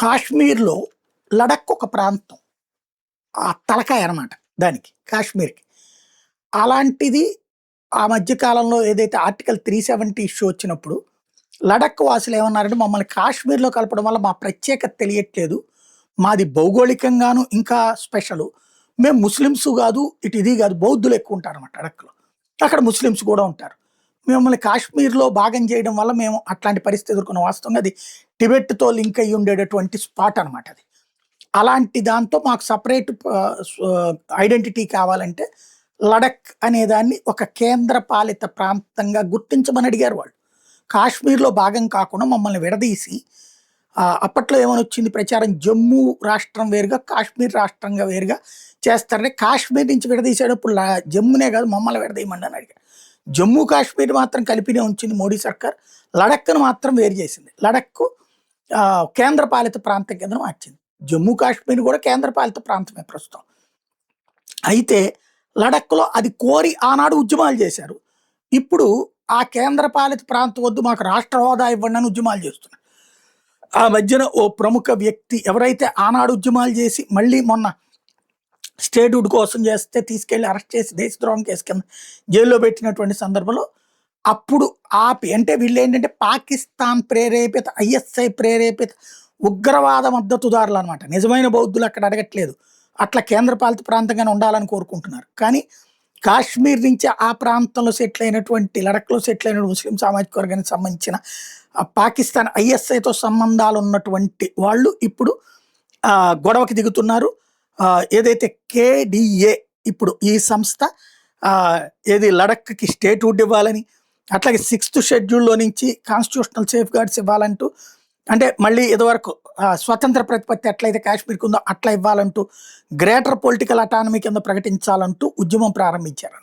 కాశ్మీర్‌లో లడఖ్ ఒక ప్రాంతం. ఆ తలకాయ అనమాట దానికి కాశ్మీర్‌కి. అలాంటిది ఆ మధ్య కాలంలో ఏదైతే ఆర్టికల్ 370 ఇష్యూ వచ్చినప్పుడు లడఖ్ వాసులు ఏమన్నారంటే, మమ్మల్ని కాశ్మీర్‌లో కలపడం వల్ల మా ప్రత్యేకత తెలియట్లేదు. మాది భౌగోళికంగాను ఇంకా స్పెషలు. మేము ముస్లిమ్సు గాదు, ఇటు ఇది గాదు, బౌద్ధులు ఎక్కువుంటారన్నమాట లడఖ్‌లో. అక్కడ ముస్లిమ్స్ కూడా ఉంటారు. మిమ్మల్ని కాశ్మీర్‌లో భాగం చేయడం వల్ల మేము అట్లాంటి పరిస్థితి ఎదుర్కొన్నాం. వాస్తవంగా అది టిబెట్‌తో లింక్ అయ్యి ఉండేటటువంటి స్పాట్ అనమాట అది. అలాంటి దాంతో మాకు సెపరేట్ ఐడెంటిటీ కావాలంటే లడఖ్ అనేదాన్ని ఒక కేంద్ర పాలిత ప్రాంతంగా గుర్తించమని అడిగారు వాళ్ళు. కాశ్మీర్‌లో భాగం కాకుండా మమ్మల్ని విడదీసి అప్పట్లో ఏమనొచ్చింది ప్రచారం, జమ్మూ రాష్ట్రం వేరుగా, కాశ్మీర్ రాష్ట్రంగా వేరుగా చేస్తారని. కాశ్మీర్ నుంచి విడదీసేటప్పుడు జమ్మూనే కాదు మమ్మల్ని విడదీయమండి అని అడిగారు. జమ్మూ కాశ్మీర్ మాత్రం కలిపినే ఉంచింది మోడీ సర్కార్. లడఖ్‌ను మాత్రం వేరు చేసింది. లడఖ్ కేంద్ర పాలిత ప్రాంతం కింద మార్చింది. జమ్మూ కాశ్మీర్ కూడా కేంద్ర పాలిత ప్రాంతమే ప్రస్తుతం. అయితే లడఖ్‌లో అది కోరి ఆనాడు ఉద్యమాలు చేశారు. ఇప్పుడు ఆ కేంద్ర పాలిత ప్రాంతం వద్దు, మాకు రాష్ట్ర హోదా ఇవ్వండి అని ఉద్యమాలు చేస్తున్నారు. ఆ మధ్యన ఓ ప్రముఖ వ్యక్తి ఎవరైతే ఆనాడు ఉద్యమాలు చేసి మళ్ళీ మొన్న స్టేట్‌హుడ్ కోసం చేస్తే తీసుకెళ్ళి అరెస్ట్ చేసి దేశద్రోహం కేసు కింద జైల్లో పెట్టినటువంటి సందర్భంలో అప్పుడు ఆపి, అంటే వీళ్ళేంటంటే పాకిస్తాన్ ప్రేరేపిత, ఐఎస్ఐ ప్రేరేపిత ఉగ్రవాద మద్దతుదారులు అనమాట. నిజమైన బౌద్ధులు అక్కడ అడగట్లేదు. అట్లా కేంద్రపాలిత ప్రాంతంగానే ఉండాలని కోరుకుంటున్నారు. కానీ కాశ్మీర్ నుంచి ఆ ప్రాంతంలో సెటిల్ అయినటువంటి, లడఖ్‌లో సెటిల్ అయిన ముస్లిం సామాజిక వర్గానికి సంబంధించిన పాకిస్తాన్ ఐఎస్ఐతో సంబంధాలు ఉన్నటువంటి వాళ్ళు ఇప్పుడు గొడవకి దిగుతున్నారు. ఏదైతే కేడిఏ ఇప్పుడు ఈ సంస్థ ఏది లడఖ్‌కి స్టేట్‌హుడ్ ఇవ్వాలని, అట్లాగే 6th షెడ్యూల్‌లో నుంచి కాన్స్టిట్యూషనల్ సేఫ్ గార్డ్స్ ఇవ్వాలంటూ, అంటే మళ్ళీ ఇదివరకు స్వతంత్ర ప్రతిపత్తి ఎట్లయితే కాశ్మీర్‌కి ఉందో అట్లా ఇవ్వాలంటూ, గ్రేటర్ పొలిటికల్ అటానమీ కింద ప్రకటించాలంటూ ఉద్యమం ప్రారంభించారు.